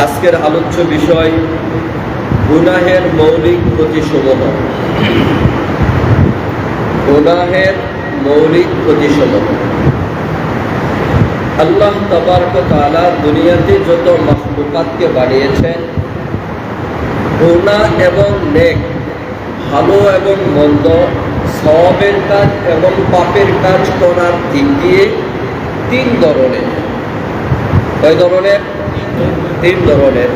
আজকের আলোচ্য বিষয় গুনাহের মৌলিক ক্ষতিসমূহ। গুনাহের মৌলিক ক্ষতিসমূহ। আল্লাহ তাবারক ওয়া তাআলা দুনিয়াতে যত মাখলুকাতকে বানিয়েছেন, গুনাহ এবং নেক, ভালো এবং মন্দ, সওয়াবের কাজ এবং পাপের কাজ করার দিক দিয়ে তিন ধরনের। কয় ধরনের? তিন ধরনের।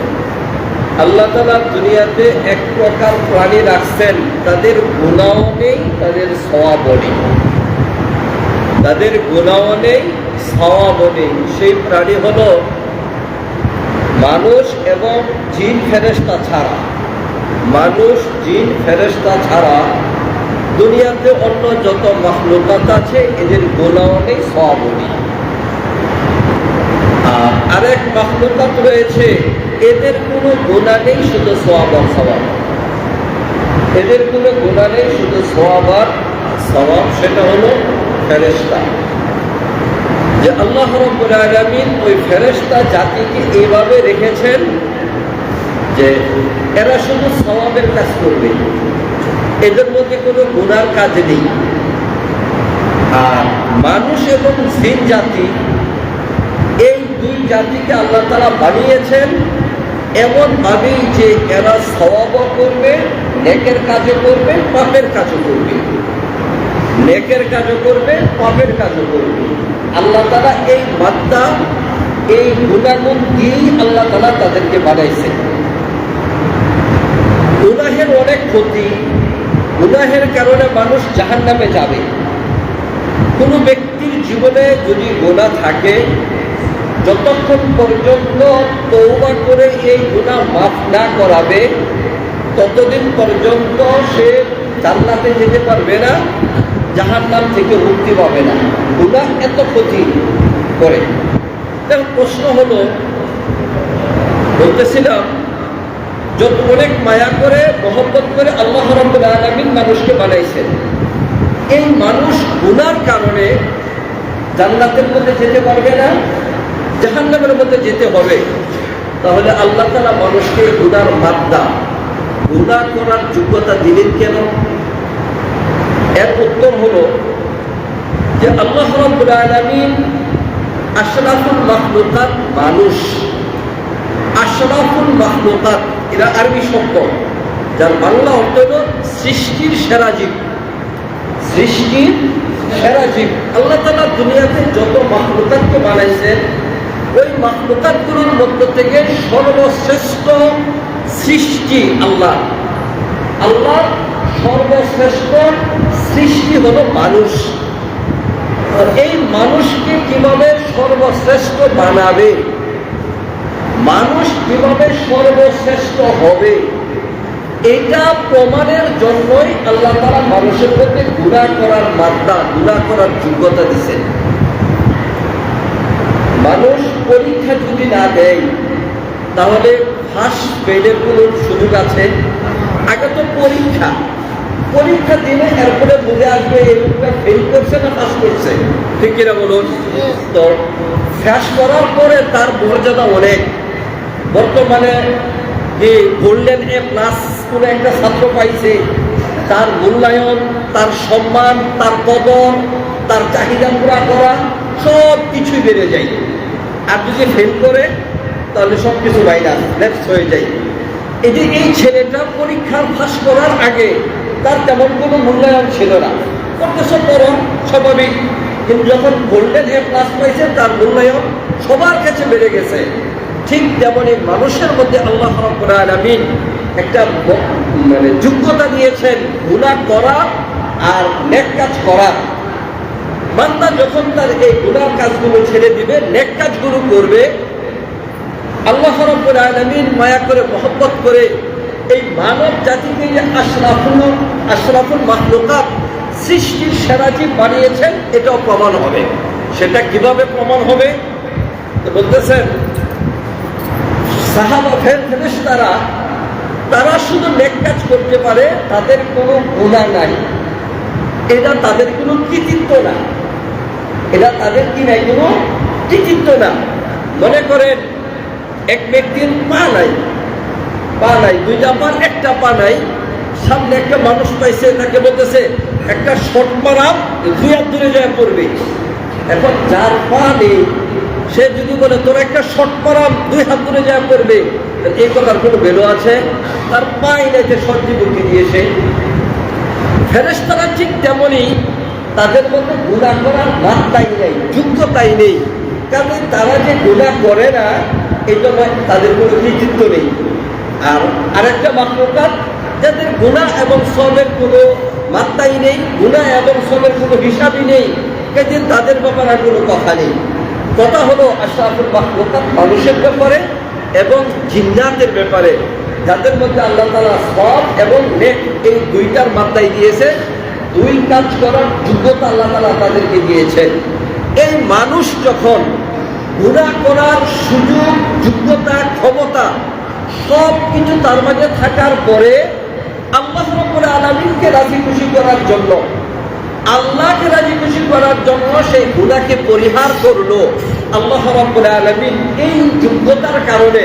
আল্লাহ তাআলা দুনিয়াতে এক প্রকার প্রাণী রাখছেন, তাদের গুনাহও নেই, তাদের সওয়াবও নেই। তাদের গুনাহও নেই, সওয়াবও নেই। সেই প্রাণী হলো মানুষ এবং জিন ফেরেশতা ছাড়া। মানুষ, জিন, ফেরেশতা ছাড়া দুনিয়াতে অন্য যত মাখলুকাত আছে, এদের গুনাহও নেই, সওয়াবও নেই। আর আরেক মাখলুকাত রয়েছে, এদের কোনো গুনাহ নেই, শুধু সওয়াব আর সওয়াব। এদের কোনো গুনাহ নেই, শুধু সওয়াব আর সওয়াব। সেটা হলো ফেরেশতা। যে আল্লাহ রাব্বুল আলামিন ওই ফেরেশতা জাতিকে এইভাবে রেখেছেন যে এরা শুধু সওয়াবের কাজ করবে, এদের মধ্যে কোনো গুনার কাজ নেই। আর মানুষ এবং জিন জাতি, এই দুই জাতিকে আল্লাহ তাআলা বানিয়েছেন এমন ভাবেই যে এরা সওয়াবও করবে, নেকের কাজও করবে, পাপের কাজও করবে। নেকের কাজও করবে, পাপের কাজও করবে। আল্লাহ তাআলা এই মাত্রা, এই গুণাগুণ দিয়েই আল্লাহ তাআলা তাদেরকে বানাইছেন। গুনাহের অনেক ক্ষতি। গুনাহের কারণে মানুষ জাহান্নামে যাবে। কোনো ব্যক্তির জীবনে যদি গুনাহ থাকে, যতক্ষণ পর্যন্ত তওবা করে এই গুনাহ মাফ না করাবে, ততদিন পর্যন্ত সে জান্নাতে যেতে পারবে না, জাহান্নাম থেকে মুক্তি পাবে না। গুনাহ এত ক্ষতি করে। তার প্রশ্ন হলো, বলতেছিলাম, যত অনেক মায়া করে, মহব্বত করে আল্লাহ রাব্বুল আলামিন মানুষকে বানাইছেন। এই মানুষ গুনার কারণে জান্নাতের মধ্যে যেতে পারবে না, জাহান্নামের মধ্যে যেতে হবে। তাহলে আল্লাহ তাআলা মানুষকে গুনার মাত্রা, গুনাহ করার যোগ্যতা দিলেন কেন? এর উত্তর হলো যে আল্লাহ রাব্বুল আলামিন আশরাফুল মাখলুকাত মানুষ। আশরাফুল মাখলুকাত এরা আরবি শব্দ, যার বাংলা অর্থ হলো সৃষ্টির সেরা জীব। সৃষ্টির সেরা জীব। আল্লাহ তাআলা দুনিয়াতে যত মাখলুকাতকে বানাইছেন, ওই মাখলুকাতগুলোর মধ্য থেকে সর্বশ্রেষ্ঠ সৃষ্টি আল্লাহ। আল্লাহ সর্বশ্রেষ্ঠ সৃষ্টি হলো মানুষ। আর এই মানুষকে কিভাবে সর্বশ্রেষ্ঠ বানাবে, মানুষ কিভাবে সর্বশ্রেষ্ঠ হবে, এটা প্রমাণের জন্যই আল্লাহ তাআলা মানুষের মধ্যে গুনাহ করার মাত্রা, গুনাহ করার যোগ্যতা দিয়েছেন। মানুষ পরীক্ষা যদি না দেয়, তাহলে ফার্স্ট ফেলের কোনো সুযোগ আছে? আগে তো পরীক্ষা দিলে এরপরে বুঝে আসবে এইটা ফেল করছে না পাস করছে। ঠিক কিনা বলুন? তো পাস করার পরে তার মর্যাদা অনেক। বর্তমানে যে গোল্ডেন এ প্লাস কোনো একটা ছাত্র পাইছে, তার মূল্যায়ন, তার সম্মান, তার কদর, তার চাহিদা পুরা করা সব কিছুই বেড়ে যায়। আর যদি ফেল করে, তাহলে সব কিছু মাইনাস, লেফট হয়ে যায়। এই যে এই ছেলেটা পরীক্ষার পাস করার আগে তার তেমন কোনো মূল্যায়ন ছিল না, করতেছে পড়ো, স্বাভাবিক। কিন্তু যখন গোল্ডেন এ প্লাস পাইছে, তার মূল্যায়ন সবার কাছে বেড়ে গেছে। ঠিক তেমনি মানুষের মধ্যে আল্লাহ রাব্বুল আলামিন একটা যোগ্যতা দিয়েছেন গুনাহ করা আর নেক কাজ করা। বান্দা যখন তার এই গুনার কাজগুলো ছেড়ে দিবে, নেক কাজগুলো করবে, আল্লাহ রাব্বুল আলামিন মায়া করে, মহব্বত করে এই মানব জাতিকে যে আশরাফুল মাখলুকাত, সৃষ্টির সেরা জীব বানিয়েছেন, এটাও প্রমাণ হবে। সেটা কিভাবে প্রমাণ হবে? তো বলতেছেন, সাহাবা ফেরেশতারা তারা শুধু নেক কাজ করতে পারে, তাদের কোনো গুনাহ নাই। এটা তাদের কোনো কৃতিত্ব না, এটা তাদের কি নাই, কোনো কৃতিত্ব না। মনে করেন এক ব্যক্তির পা নাই, দুইটা পা, একটা পা নাই, সামনে একটা মানুষ পাইছে, তাকে বলতেছে একটা শট মারাম, 2 হাত দূরে যায় পড়বে। এখন যার পা নেই সে যদি বলে তোর একটা শট মারাম 2 হাত দূরে যায় পড়বে, এই কথার কোনো ভ্যালু আছে? তার পাই নাই, সর্জি বুদ্ধি দিয়েছে। ফেরেশতারা ঠিক তেমনই, তাদের মধ্যে গুনাহ করার মাত্রাই নেই, যোগ্যতাই নেই। কারণ তারা যে গুনাহ করে না, এই জন্য তাদের কোনো কৃতিত্ব নেই। আর আরেকটা মাখলুকাত যাদের গুনাহ এবং সওয়াবের কোনো মাত্রাই নেই, গুনাহ এবং সওয়াবের কোনো হিসাবই নেই, কাজে তাদের ব্যাপারে কোনো কথা নেই। কথা হলো আশরাফুল মাখলুকাত মানুষের ব্যাপারে এবং জিন্নাতের ব্যাপারে, যাদের মধ্যে আল্লাহ তাআলা সওয়াব এবং নেক এই দুইটার মাত্রাই দিয়েছে, 2 কাজ করার যোগ্যতা আল্লাহ তাআলা তাদেরকে দিয়েছেন। এই মানুষ যখন গুনাহ করার সুযোগ, যোগ্যতা, ক্ষমতা সব কিছু তার মাঝে থাকার পরে আল্লাহ রাব্বুল আলামিনকে রাজি খুশি করার জন্য, আল্লাহকে রাজি খুশি করার জন্য সেই গুনাহকে পরিহার করলো, আল্লাহ রাব্বুল আলামিন এই যোগ্যতার কারণে,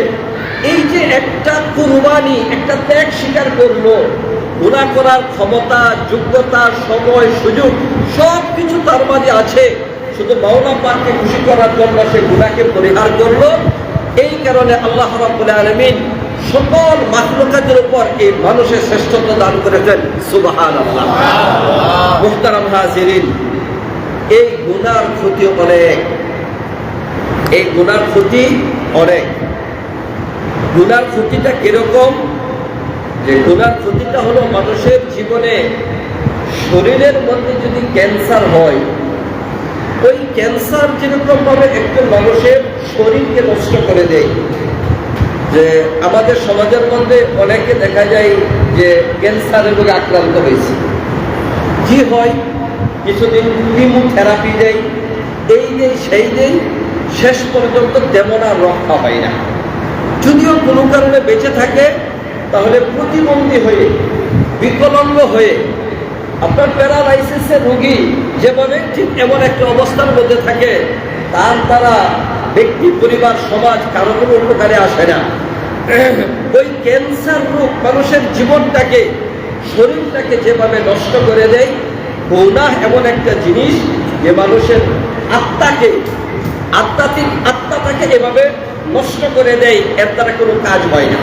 এই যে একটা কুরবানি, একটা ত্যাগ স্বীকার করলো, গুনাহ করার ক্ষমতা, যোগ্যতা, সময়, সুযোগ সব কিছু তার মাঝে আছে, শুধু মাওলা পাককে খুশি করার জন্য সে গুনাহকে পরিহার করলো। এই কারণে আল্লাহ রাব্বুল আলামিন সকল মাখলুকাতের উপর এই মানুষের শ্রেষ্ঠত্ব দান করেছেন। সুবহানাল্লাহ। মুহতারাম হাজিরিন, এই গুনার ক্ষতি অনেক, এই গুনার ক্ষতি অনেক। গুনার ক্ষতিটা কিরকম? যে গুনার ক্ষতিটা হলো মানুষের জীবনে, শরীরের মধ্যে যদি ক্যান্সার হয়, ওই ক্যান্সার যেরকম ভাবে একজন মানুষের শরীরকে নষ্ট করে দেয়। যে আমাদের সমাজের মধ্যে অনেকে দেখা যায় যে ক্যান্সারের রোগে আক্রান্ত হয়েছে, কি হয় কিছুদিন কিমোথেরাপি দেয়, এই দেয় সেই দেয়, শেষ পর্যন্ত তেমন আর রক্ষা পায় না। যদিও কোনো কারণে বেঁচে থাকে, তাহলে প্রতিবন্ধী হয়ে, বিকলাঙ্গ হয়ে, আপনার প্যারালাইসিসের রোগী যেভাবে ঠিক এমন একটা অবস্থার মধ্যে থাকে, তার দ্বারা ব্যক্তি, পরিবার, সমাজ কারো কোনো উপকারে আসে না। ওই ক্যান্সার রোগ মানুষের জীবনটাকে, শরীরটাকে যেভাবে নষ্ট করে দেয়, গুনাহ এমন একটা জিনিস যে মানুষের আত্মাকে, আত্মাটাকে এভাবে নষ্ট করে দেয়, এর দ্বারা কোনো কাজ হয় না।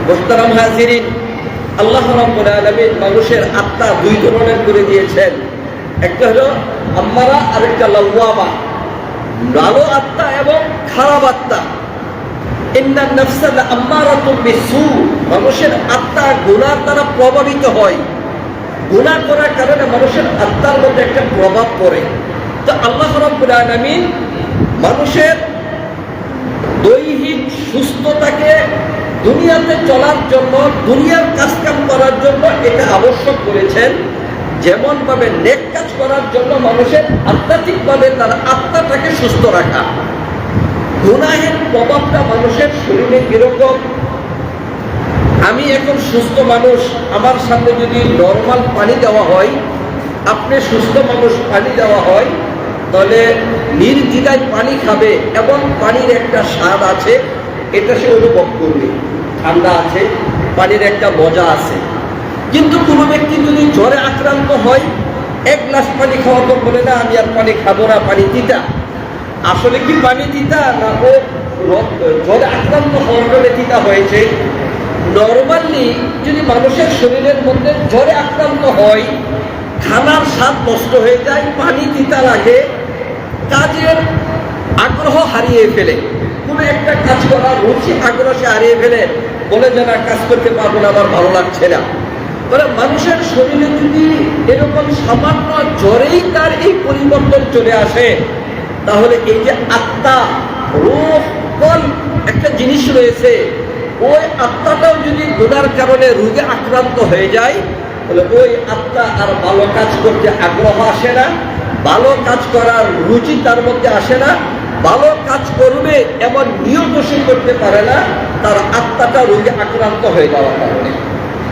মুহতারাম হাজিরিন, আল্লাহ রাব্বুল আলামিন মানুষের আত্মা 2 ধরনের করে দিয়েছেন, একটা হলো আম্মারা, আরেকটা লাওয়ামা। ভালো আত্মা এবং খারাপ আত্মা। ইন্নান নাফসা লাআম্মারাতুম বিসু, মানুষের আত্মা গুনাহ দ্বারা প্রভাবিত হয়, গুনাহ করার কারণে মানুষের আত্মার মধ্যে একটা প্রভাব পড়ে। তো আল্লাহ রাব্বুল আলামিন মানুষের দৈহিক সুস্থতাকে, দুনিয়াতে চলার জন্য, দুনিয়ার কাজকাম করার জন্য এটা আবশ্যক করেছেন। যেমন ভাবে নেক কাজ করার জন্য মানুষের আধ্যাত্মিকভাবে তার আত্মাটাকে সুস্থ রাখা। গুনাহের প্রভাবটা মানুষের শরীরে কিরকম? আমি এখন সুস্থ মানুষ, আমার সামনে যদি নরমাল পানি দেওয়া হয়, আপনি সুস্থ মানুষ, পানি দেওয়া হয়, তাহলে নির্দ্বিধায় পানি খাবে এবং পানির একটা স্বাদ আছে, এটা সে অনুভব করবে। ঠান্ডা আছে, পানির একটা মজা আছে। কিন্তু কোনো ব্যক্তি যদি জ্বরে আক্রান্ত হয়, 1 গ্লাস পানি খাওয়ার পর বলে না আমি আর পানি খাবো না, পানি তিতা। আসলে কি পানি তিতা, না ও জ্বরে আক্রান্ত হওয়ার কারণে তিতা হয়েছে? নরমালি যদি মানুষের শরীরের মধ্যে জ্বরে আক্রান্ত হয়, খানার স্বাদ নষ্ট হয়ে যায়, পানি তিতা লাগে, কাজের আগ্রহ হারিয়ে ফেলে, কোনো একটা কাজ করার রুচি, আগ্রহ সে হারিয়ে ফেলে, বলে যে না কাজ করতে পারবো না, আমার ভালো লাগছে না। মানুষের শরীরে যদি এরকম সামান্য জ্বরেই তার এই পরিবর্তন চলে আসে, তাহলে এই যে আত্মা, রূহ, কল একটা জিনিস রয়েছে, ওই আত্মাটাও যদি গুনার কারণে রোগে আক্রান্ত হয়ে যায়, তাহলে ওই আত্মা আর ভালো কাজ করতে আগ্রহ আসে না, ভালো কাজ করার রুচি তার মধ্যে আসে না, ভালো কাজ করবে এমন নিয়ত সে করতে পারে না, তার আত্মাটা রোগে আক্রান্ত হয়ে যাওয়ার কারণে।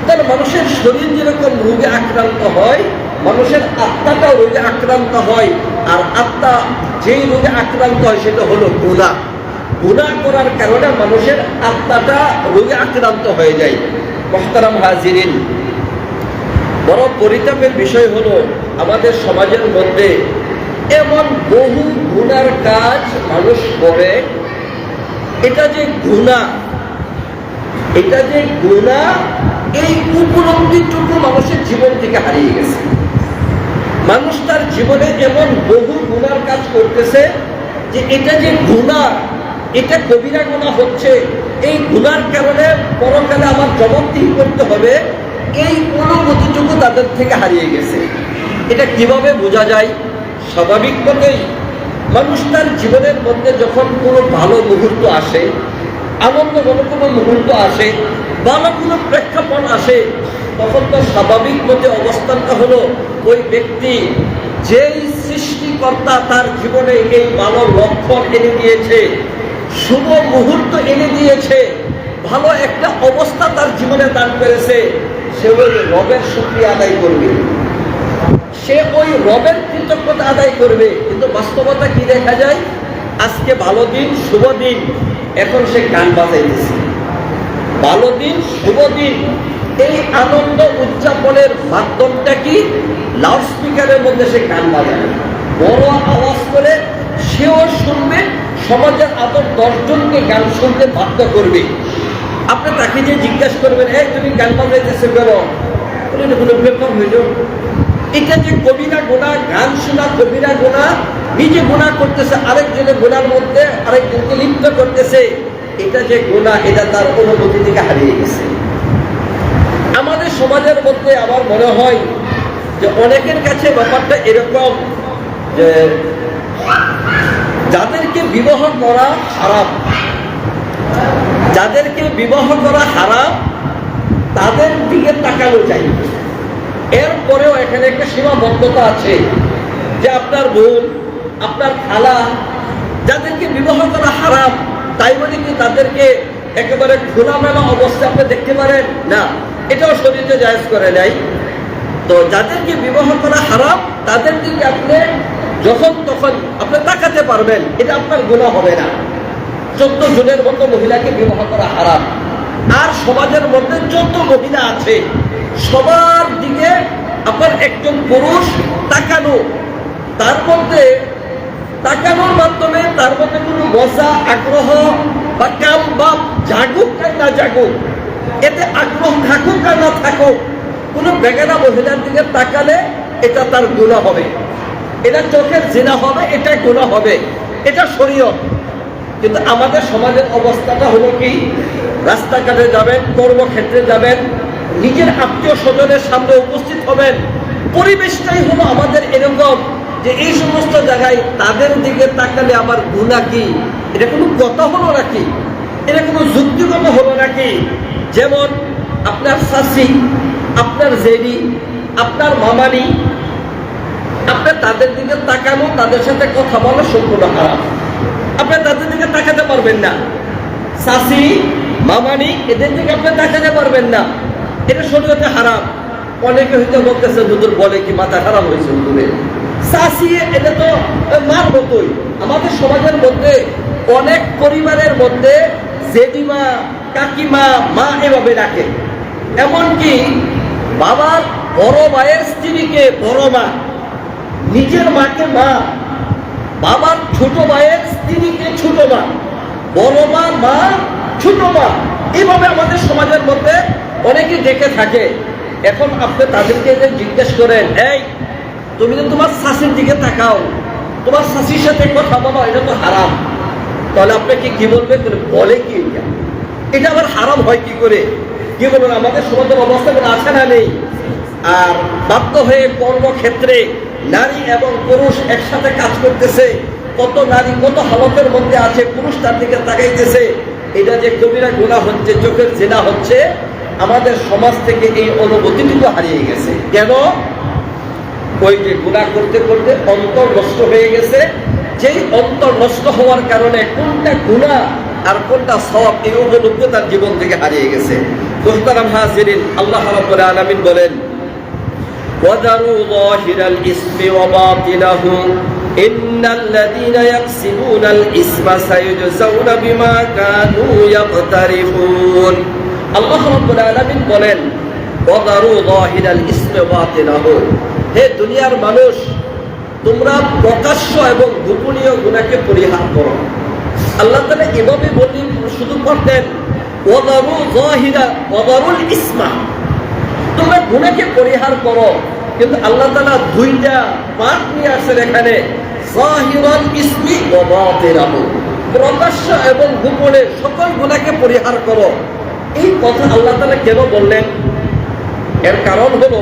তাহলে মানুষের শরীর যেরকম রোগে আক্রান্ত হয়, মানুষের আত্মাটাও রোগে আক্রান্ত হয়। আর আত্মা যেই রোগে আক্রান্ত হয় সেটা হলো গুনাহ। গুনাহ করার কারণে মানুষের আত্মাটা রোগে আক্রান্ত হয়ে যায়। মুহতারাম হাজিরিন, বড় পরিতাপের বিষয় হলো আমাদের সমাজের মধ্যে এমন বহু গুনার কাজ মানুষ করে, এটা যে গুনাহ, এই উপলব্ধিটুকু মানুষের জীবন থেকে হারিয়ে গেছে। মানুষ তার জীবনে এমন বহু গুনার কাজ করতেছে যে এটা যে গুনাহ, এটা কবিরা গুনাহ হচ্ছে, এই গুনার কারণে পরকালে আমার জবাবদিহি করতে হবে, এই অনুভূতিটুকু তাদের থেকে হারিয়ে গেছে। এটা কিভাবে বোঝা যায়? স্বাভাবিক মতেই মানুষ তার জীবনের মধ্যে যখন কোনো ভালো মুহূর্ত আসে, আনন্দঘন কোনো মুহূর্ত আসে, ভালো কোনো প্রেক্ষাপট আসে, তখন তো স্বাভাবিক মতে অবস্থানটা হলো ওই ব্যক্তি যেই সৃষ্টিকর্তা তার জীবনে এই ভালো লক্ষণ এনে দিয়েছে, শুভ মুহূর্ত এনে দিয়েছে, ভালো একটা অবস্থা তার জীবনে দান করেছে, সে ওই রবের শুকরিয়া আদায় করবে, সে ওই রবের কৃতজ্ঞতা আদায় করবে। কিন্তু বাস্তবতা কি দেখা যায়? আজকে ভালো দিন, শুভ দিন, এখন সে গান বাজাইতেছে। ভালো দিন, শুভ দিন, এই আনন্দ উদযাপনের মাধ্যমটা কি? লাউডস্পিকারের মধ্যে সে গান বাজাবে, বড় আওয়াজ করে সেও শুনবে, সমাজের আরো 10 জনকে গান শুনতে বাধ্য করবে। আপনি তাকে যে জিজ্ঞাসা করবেন, এই তুমি গান বাজাইতেছে কেন? এটা কোনো ব্যাপার হইল? এটা যে কবিরা গুনাহ, গান শোনা কবিরা গুনাহ, নিজে গুনাহ করতেছে, আরেকজনের গুনার মধ্যে আরেকজনকে লিপ্ত করতেছে, এটা যে গুনাহ, এটা তার অনুভূতি থেকে হারিয়ে গেছে। আমাদের সমাজের মধ্যে আমার মনে হয় যে অনেকের কাছে ব্যাপারটা এরকম যে যাদেরকে বিবাহ করা হারাম, যাদেরকে বিবাহ করা হারাম, তাদের দিকে তাকানো যায়। এরপরেও এখানে একটা সীমাবদ্ধতা আছে যে আপনার বোন, আপনার খালা, যাদেরকে বিবাহ করা হারাম, তাই বলে কি তাদেরকে একেবারে খোলামেলা অবস্থায় আপনি দেখতে পারেন না? এটাও শরীয়তে জায়েজ করে নাই। তো যাদেরকে বিবাহ করা হারাম, তাদের দিকে আপনি যখন তখন আপনি তাকাতে পারবেন, এটা আপনার গুনাহ হবে না। 14 জনের মতো মহিলাকে বিবাহ করা হারাম। আর সমাজের মধ্যে যত মহিলা আছে সবার দিকে আপনার একজন পুরুষ তাকানো, তার মধ্যে তাকানোর মাধ্যমে তার মধ্যে কোনো মজা, আগ্রহ বা কাম বা জাগুক আর না জাগুক, এতে আগ্রহ থাকুক আর না থাকুক, কোনো বেগানা মহিলার দিকে তাকালে এটা তার গুনাহ হবে, এটা চোখের জিনা হবে, এটা গুনাহ হবে, এটা শরীয়ত। কিন্তু আমাদের সমাজের অবস্থাটা হলো কি? রাস্তাঘাটে যাবেন, কর্মক্ষেত্রে যাবেন, নিজের আত্মীয় স্বজনের সামনে উপস্থিত হবেন, পরিবেশটাই হলো আমাদের এরকম যে এই সমস্ত জায়গায় তাদের দিকে তাকালে আমার গুনাহ কি? এটা কোনো কথা হলো নাকি? এটা কোনো যুক্তিগত হলো নাকি? যেমন আপনার শাশি, আপনার জেরি, আপনার মামানি, আপনার তাদের দিকে তাকানো, তাদের সাথে কথা বলা সম্পূর্ণ হারাম। আপনি তাদের দিকে তাকাতে পারবেন না। শাশি, মামানি, এদের দিকে আপনি তাকাতে পারবেন না, এটা শরীয়তে হারাম। অনেকে হয়তো বলতেছে হুজুর বলে কি মাথা খারাপ হয়েছে হুজুরের। শাশি এটা তো মার মতোই। আমাদের সমাজের মধ্যে অনেক পরিবারের মধ্যে জেঠিমা, কাকিমা, মা এভাবে ডাকে। এমনকি বাবার বড় ভাইয়ের স্ত্রীকে বড় মা, নিজের মাকে মা, বাবার ছোট ভাইয়ের স্ত্রীকে ছোট মা, বড় মা, মা, ছোট মা, এইভাবে আমাদের সমাজের মধ্যে অনেকে ডেকে থাকে। এখন আপনি তাদেরকে জিজ্ঞেস করেন, এই তুমি তো তোমার শাশির দিকে তাকাও, তোমার শাশির সাথে কথা বলো, এটা তো হারাম। তাহলে আপনাকে কি বলবে? বলে কি এটা আবার হারাম হয় কি করে? কি বলুন, আমাদের সমাজের অবস্থা কোনো আছে না নেই? আর বাধ্য হয়ে কর্মক্ষেত্রে নারী এবং পুরুষ একসাথে কাজ করতেছে, কত নারী কত হালতের মধ্যে আছে, পুরুষ তার দিকে তাকাইতেছে, এটা যে কবিরা গুনাহ হচ্ছে, চোখের জিনা হচ্ছে, আমাদের সমাজ থেকে এই অনুভূতিটুকু হারিয়ে গেছে। কেন? ওই যে গুনাহ করতে করতে অন্তর নষ্ট হয়ে গেছে। যেই অন্তর নষ্ট হওয়ার কারণে কোনটা গুনাহ আর কোনটা সওয়াব, এই উপলব্ধি তার জীবন থেকে হারিয়ে গেছে। মুহতারাম হাজিরিন, আল্লাহ রাব্বুল আলামিন বলেন, ওয়াদারু যাহিরাল ইসমি ওয়া বাতিনাহু ইন্নাল্লাযীনা ইয়াকসিবুনাল ইসমা সায়ুজজাউনা বিমা কানু ইয়াকতারিফুন। আল্লাহ রাব্বুল আলামিন বলেন, ওয়াদারু যাহিরাল ইসমি বাতিনাহু, হে দুনিয়ার মানুষ, তোমরা প্রকাশ্য এবং গোপনীয় গুনাহকে পরিহার করো। আল্লাহ তাআলা এভাবে বললেন, শুধু করতেন ওয়াদারুল ইসমা, তোমরা গুনাহকে পরিহার করো, কিন্তু আল্লাহ তাআলা দুইটা পাঠ নিয়ে আসেন এখানে, যাহিরাল ইসমি ওয়া বাতিনাহু, প্রকাশ্য এবং গোপনে সকল গুনাহকে পরিহার করো। এই কথা আল্লাহ তাআলা কেন বললেন? এর কারণ হলো,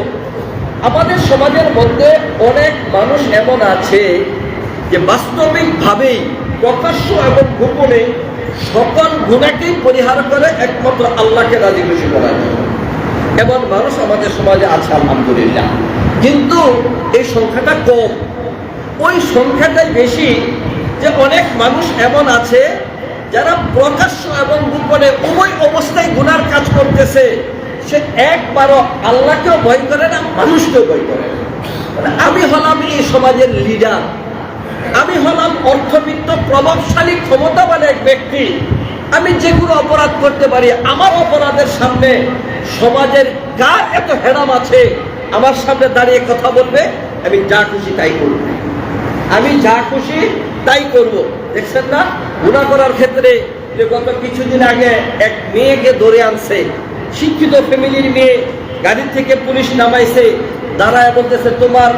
আমাদের সমাজের মধ্যে অনেক মানুষ এমন আছে যে বাস্তবিকভাবেই প্রকাশ্য এবং গোপনে সকল গুনাহকেই পরিহার করে একমাত্র আল্লাহকে রাজি খুশি করার জন্য। এমন মানুষ আমাদের সমাজে আছে আলহামদুলিল্লাহ, কিন্তু এই সংখ্যাটা কম। ওই সংখ্যাটাই বেশি যে অনেক মানুষ এমন আছে যারা প্রকাশ্য এবং গোপনে উভয় অবস্থায় গুনার কাজ করতেছে। সে একবারও আল্লাহকেও ভয় করে না, মানুষকেও ভয় করে না। আমি হলাম এই সমাজের লিডার, আমি হলাম অর্থবিত্ত প্রভাবশালী ক্ষমতাবান এক ব্যক্তি, আমি যেগুলো অপরাধ করতে পারি, আমার অপরাধের সামনে সমাজের কার এত হেরাম আছে আমার সামনে দাঁড়িয়ে কথা বলবে? আমি যা খুশি তাই করব, আমি যা খুশি তাই করব। দেখছেন না, গুনাহ করার ক্ষেত্রে যে গত কিছুদিন আগে এক মেয়েকে ধরে আনছে, শিক্ষিত ফ্যামিলির মেয়ে, গাড়ি থেকে পুলিশ নামাইছে, দাঁড়ায় বলতেছে, তোমার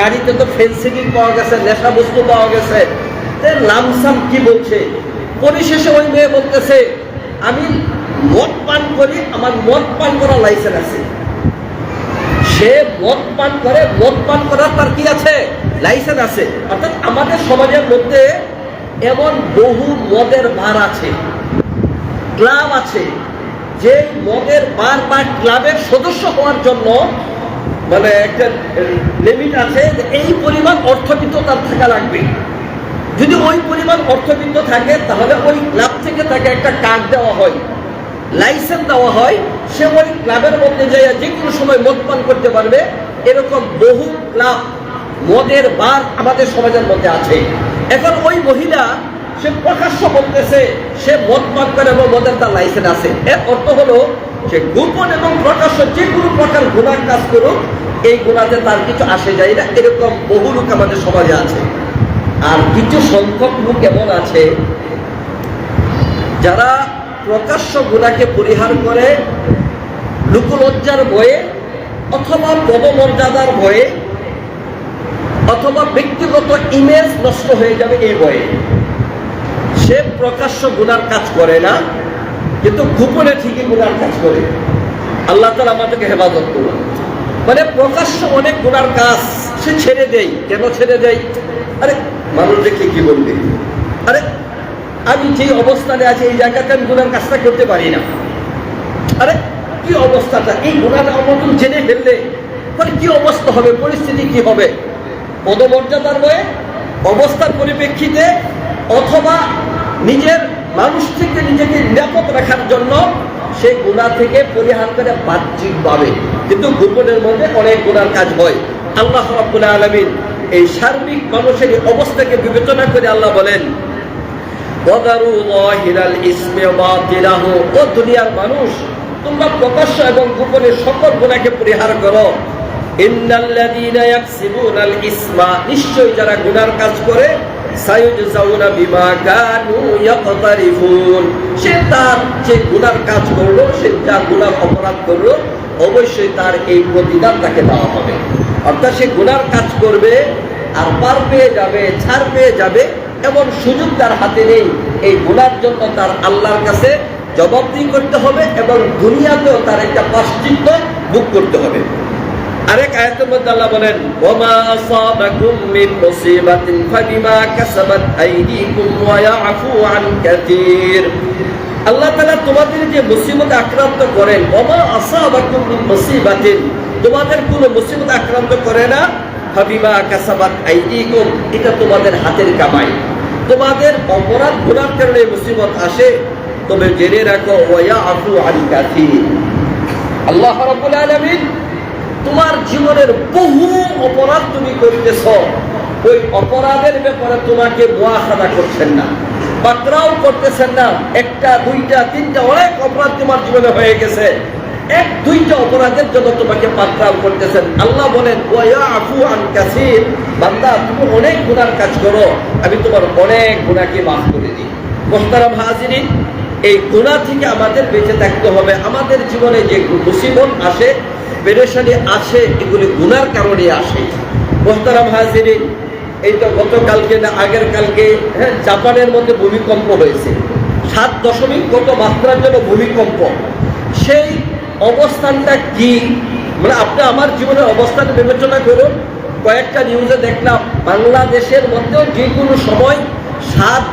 গাড়িতে তো ফেন্সিডিল পাওয়া গেছে, নেশা বস্তু পাওয়া গেছে, লামসাম কি বলছে। পরিশেষে ওই মেয়ে বলতেছে, আমি মদ পান করি, আমার মদ পান করার লাইসেন্স আছে। সে মদ পান করে, মদ পান করার তার কি আছে? লাইসেন্স আছে। অর্থাৎ আমাদের সমাজের মধ্যে এমন বহু মদের বার আছে, ক্লাব আছে, যে মদের বার বা ক্লাবের সদস্য হওয়ার জন্য মানে একটা লিমিট আছে, এই পরিমাণ অর্থবিত্ত তার থাকা লাগবে। যদি ওই পরিমাণ অর্থবিত্ত থাকে তাহলে ওই ক্লাব থেকে তাকে একটা কার্ড দেওয়া হয়, লাইসেন্স দেওয়া হয়, সে ওই ক্লাবের মধ্যে যাইয়া যে কোনো সময় মদ পান করতে পারবে। এরকম বহু ক্লাব, মদের বার আমাদের সমাজের মধ্যে আছে। এখন ওই মহিলা সে প্রকাশ্য বলতেছে সে মদ পান করে এবং মদের তার লাইসেন্স আছে। এর অর্থ হলো সে গোপন এবং প্রকাশ্য যে কোনো প্রকার গুনার কাজ করুক, এই গুনাতে তার কিছু আসে যায় না। এরকম বহু লোক আমাদের সমাজে আছে। আর কিছু সংখ্যক লোক এমন আছে যারা প্রকাশ্য গুনাহকে পরিহার করে লোকলজ্জার ভয়ে, অথবা পদমর্যাদার ভয়ে, অথবা ব্যক্তিগত ইমেজ নষ্ট হয়ে যাবে এই ভয়ে সে প্রকাশ্য গুনার কাজ করে না, কিন্তু গোপনে ঠিকই গুনার কাজ করে। আল্লাহ তাআলা আমাদেরকে হেফাজত করুন। মানে প্রকাশ্য অনেক গুনার কাজ সে ছেড়ে দেয়। কেন ছেড়ে দেয়? আরে মানুষ দেখে কি বলবে, আরে আমি যে অবস্থানে আছি এই জায়গাতে আমি গুনার কাজটা করতে পারি না, আরে কি অবস্থাটা, এই গুনাটা আমার জেনে ফেললে পরে কি অবস্থা হবে, পরিস্থিতি কি হবে। পদমর্যাদার বয়ে, অবস্থার পরিপ্রেক্ষিতে, অথবা নিজের মানুষ থেকে নিজেকে নিরাপদ রাখার জন্য সেই গুনাহ থেকে পরিহার করে বাহ্যিকভাবে, কিন্তু গোপনের মধ্যে অনেক গুনার কাজ হয়। আল্লাহ রাব্বুল আলামিন এই সার্বিক মানুষের অবস্থাকে বিবেচনা করে আল্লাহ বলেন, ওয়াদারু যাহিরাল ইসমি ওয়া বাতিনাহু, ও দুনিয়ার মানুষ, তোমরা প্রকাশ্য এবং গোপনে সকল গুনাহকে পরিহার করো। ইন্নাল্লাযীনা ইয়াকসিবুনাল ইসমা, নিশ্চয়ই যারা গুনার কাজ করে, সায়ুজজাউনা বিমা কানু ইয়াকতারিফুন, সে তার যে গুনার কাজ করলো, সে যা গুনার অপরাধ করলো, অবশ্যই তার এই প্রতিদান তাকে দেওয়া হবে। অর্থাৎ সে গুনার কাজ করবে আর পার পেয়ে যাবে, ছাড় পেয়ে যাবে, এমন সুযোগ তার হাতে নেই। এই গুনার জন্য তার আল্লাহর কাছে জবাবদিহি করতে হবে এবং দুনিয়াতেও তার একটা প্রায়শ্চিত্ত ভোগ করতে হবে। আরেক আয়াতের মধ্যে আল্লাহ বলেন, ওয়ামা আসাবাকুম মিন মুসিবাতিন ফাবিমা কাসাবাত আইদিকুম ওয়া ইয়াফু আন কাসীর। আল্লাহ তাআলা তোমাদের যে মুসিবতে আক্রান্ত করেন, ওয়ামা আসাবাকুম মিন মুসিবাতিন, তোমাদের কোনো মুসিবত আক্রান্ত করে না, ফাবিমা কাসাবাত আইদিকুম, এটা তোমাদের হাতের কামাই। তোমাদের অপরাধ গুনার কারণে মুসিবত আসে, তবে জেনে রাখো ওয়া ইয়াফু আন কাসীর, আল্লাহ রাব্বুল আলামিন তোমার জীবনের বহু অপরাধ তুমি করতেছ, ওই অপরাধের ব্যাপারে তোমাকে মুআখাযা করছেন না, পাকড়াও করতেছেন না। একটা, দুইটা, তিনটা অনেক অপরাধ তোমার জীবনে হয়ে গেছে, এক দুইটা অপরাধের জন্য তোমাকে পাকড়াও করতেছেন। আল্লাহ বলেন ওয়া ইয়াফু আন কাসীর, বান্দা তুমি অনেক গুনার কাজ করো, আমি তোমার অনেক গুনাহকে মাফ করে দিই। মুহতারাম হাজিরিন, এই গুনাহ থেকে আমাদের বেঁচে থাকতে হবে। আমাদের জীবনে যে মুসিবত আসে, পেরেশানি আসে, এগুলি গুনার কারণে আসে। মুহতারাম হাজিরিন, এই তো গতকালকে না আগের কালকে জাপানের মধ্যে ভূমিকম্প হয়েছে, 7 কত মাত্রার জন্য ভূমিকম্প। সেই অবস্থানটা কি, মানে আপনি আমার জীবনের অবস্থান বিবেচনা করুন। কয়েকটা নিউজে দেখলাম বাংলাদেশের মধ্যেও যে কোনো সময় 7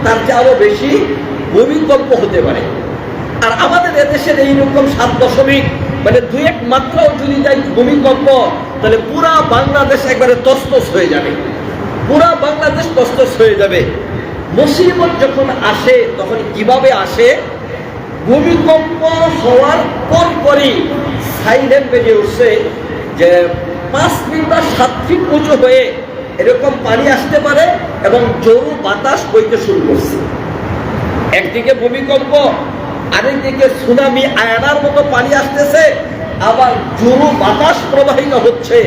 তার চেয়ে আরো বেশি ভূমিকম্প হতে পারে। আর আমাদের এদেশের এইরকম 7 মানে 2-1 মাত্রাও যদি যায় ভূমিকম্প, তাহলে পুরা বাংলাদেশ একবারে তছনছ হয়ে যাবে, পুরা বাংলাদেশ তছনছ হয়ে যাবে। মুসিবত যখন আসে তখন কিভাবে আসে? ভূমিকম্প হওয়ার পরপরই সাইরেন বেজে উঠছে যে 5 ফিট বা 7 ফিট উঁচু হয়ে এরকম পানি আসতে পারে এবং জোরু বাতাস বইতে শুরু করছে। একদিকে ভূমিকম্প, আরেকদিকে সুনামি আয়নার মতো পানি আসতেছে, আবার জোরু বাতাস প্রবাহিত হচ্ছে।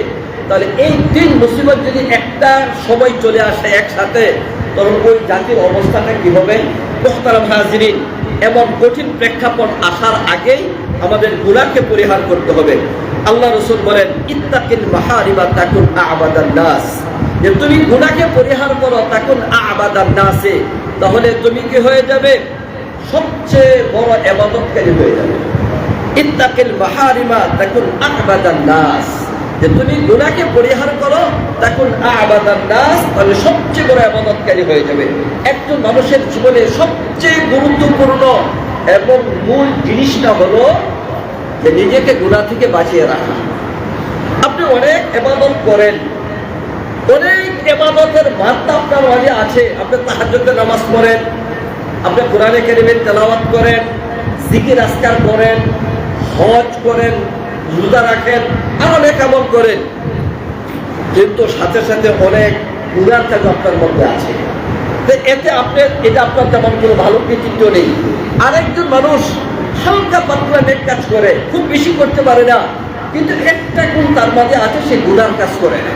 তাহলে এই 3 মুসিবত যদি একটা সময় চলে আসে একসাথে, তখন ওই জাতির অবস্থাটা কি হবে? মুহতারাম হাজিরিন, এমন কঠিন প্রেক্ষাপট আসার আগেই আমাদের গুনাহকে পরিহার করতে হবে। আল্লাহ রাসূল বলেন ইত্তাকিল মাহারিমা তাকুন আ'বাদান নাস, যে তুমি গুনাহকে পরিহার করো তাকুন আ'বাদান নাসে, তাহলে তুমি কি হয়ে যাবে? সবচেয়ে বড় ইবাদতকারী হয়ে যাবে। ইত্তাকিল মাহারিমা তাকুন আ'বাদান নাস, যে তুমি গুনাহকে পরিহার করো তাকুন আ'বাদান নাস, তাহলে সবচেয়ে বড় ইবাদতকারী হয়ে যাবে। একজন মানুষের জীবনে সবচেয়ে গুরুত্বপূর্ণ এবং মূল জিনিসটা হলো যে নিজেকে গুনাহ থেকে বাঁচিয়ে রাখা। আপনি অনেক ইবাদত করেন, অনেক ইবাদতের মাত্রা আপনার মাঝে আছে। আপনি তাহাজ্জুদের নামাজ পড়েন, আপনি কোরআনে কারীমের তেলাওয়াত করেন, জিকির আজকার করেন, হজ করেন, রোজা রাখেন, আর অনেক আমল করেন, কিন্তু সাথে সাথে অনেক গুনার কাজ আপনার মধ্যে আছে। এতে এটা আপনার তেমন কোনো ভালো কৃতিত্ব নেই। আরেকজন মানুষ হালকা পাতলা নেক কাজ করে, খুব বেশি করতে পারে না, কিন্তু একটা গুণ তার মাঝে আছে, সে গুনার কাজ করে না।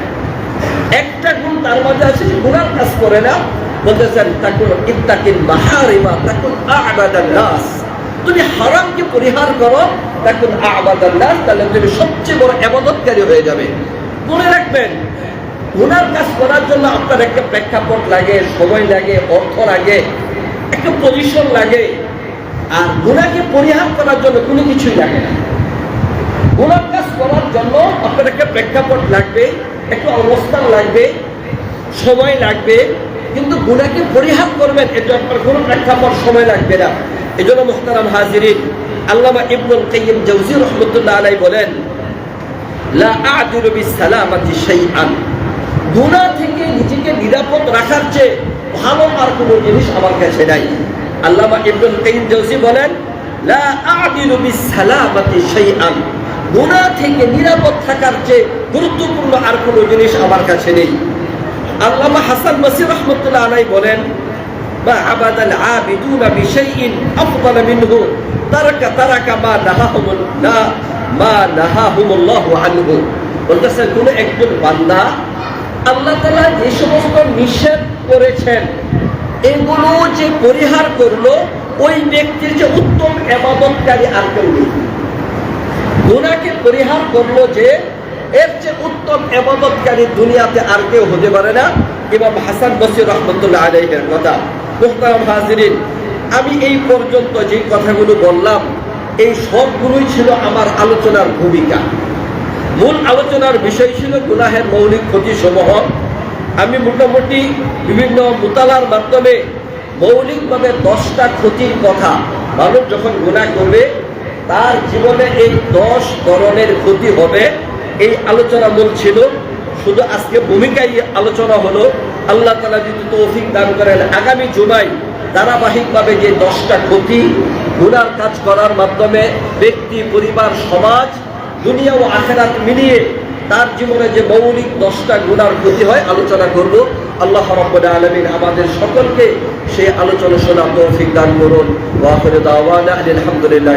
একটা গুণ তার মাঝে আছে, সে গুনার কাজ করে না। বলতেছেন তাকুন ইত্তাকিল মাহারিমা তাকুন আ'বাদান নাস, তুমি হারামকে পরিহার করো তাকুন আ'বাদান নাস, তাহলে তুমি সবচেয়ে বড় ইবাদতকারী হয়ে যাবে। মনে রাখবেন, গুনার কাজ করার জন্য আপনার একটা প্রেক্ষাপট লাগে, সময় লাগে, অর্থ লাগে, একটা পজিশন লাগে। আর গুনাহকে পরিহার করার জন্য কোনো কিছুই লাগে না। গুনার কাজ করার জন্য আপনার একটা প্রেক্ষাপট লাগবে, একটা অবস্থান লাগবে, সময় লাগবে, কিন্তু গুনাহকে পরিহার করবেন এটা আপনার কোনো প্রেক্ষাপট, সময় লাগবে না। এই জন্য মুহতারাম হাজিরিন, আল্লামা ইবনুল কাইয়্যিম জাওযী রাহমাতুল্লাহ আলাইহি বলেন লা আ'দিলু বিসসালামাতি শাইআন, গুনাহ থেকে নিজেকে নিরাপদ রাখার চেয়ে ভালো আর কোনো জিনিস আমার কাছে নাই। আল্লামা ইবনুল কাইয়্যিম জাওযী বলেন লা আ'দিলু বিসসালামাতি শাইআন, গুনাহ থেকে নিরাপদ থাকার চেয়ে গুরুত্বপূর্ণ আর কোনো জিনিস আমার কাছে নেই। আল্লামা হাসান বসরি রাহমাতুল্লাহ আলাইহি বলেন মা আবাদাল আবিদুনা বিশাইইন আফদাল মিনহু তারাকা মা নাহাহুমুল্লাহু আনহু। বলতেছেন কোন একজন বান্দা আল্লাহ তাআলা যে সমস্ত নিষেধ করেছেন এগুলো যে পরিহার করলো, ওই ব্যক্তির যে উত্তম ইবাদতকারী আর কেউ নেই। গুনাহকে পরিহার করলো যে, এর যে উত্তম ইবাদতকারী দুনিয়াতে আর কেউ হতে পারে না। ইমাম হাসান বসরি রাহমাতুল্লাহ আলাইহির কথা। মুহতারাম হাজিরিন, আমি এই পর্যন্ত যে কথাগুলো বললাম, এই সবগুলোই ছিল আমার আলোচনার ভূমিকা। মূল আলোচনার বিষয় ছিল গুনাহের মৌলিক ক্ষতিসমূহ। আমি মোটামুটি বিভিন্ন মুতালার মাধ্যমে মৌলিকভাবে 10টা ক্ষতির কথা, মানুষ যখন গুনাহ করবে তার জীবনে এই 10 ধরনের ক্ষতি হবে, এই আলোচনা মূল ছিল। শুধু আজকে ভূমিকায় আলোচনা হলো। আল্লাহ তাআলা যদি তৌফিক দান করেন, আগামী জুমায় ধারাবাহিকভাবে যে 10টা ক্ষতি গুনার কাজ করার মাধ্যমে ব্যক্তি, পরিবার, সমাজ, দুনিয়া ও আখিরাত মিলিয়ে তার জীবনে যে মৌলিক 10টা গুনার ক্ষতি হয় আলোচনা করব। আল্লাহ রাব্বুল আলামিন আমাদের সকলকে সেই আলোচনা শোনার তৌফিক দান করুন। ওয়া আখিরু দাওয়ানা আলহামদুলিল্লাহ।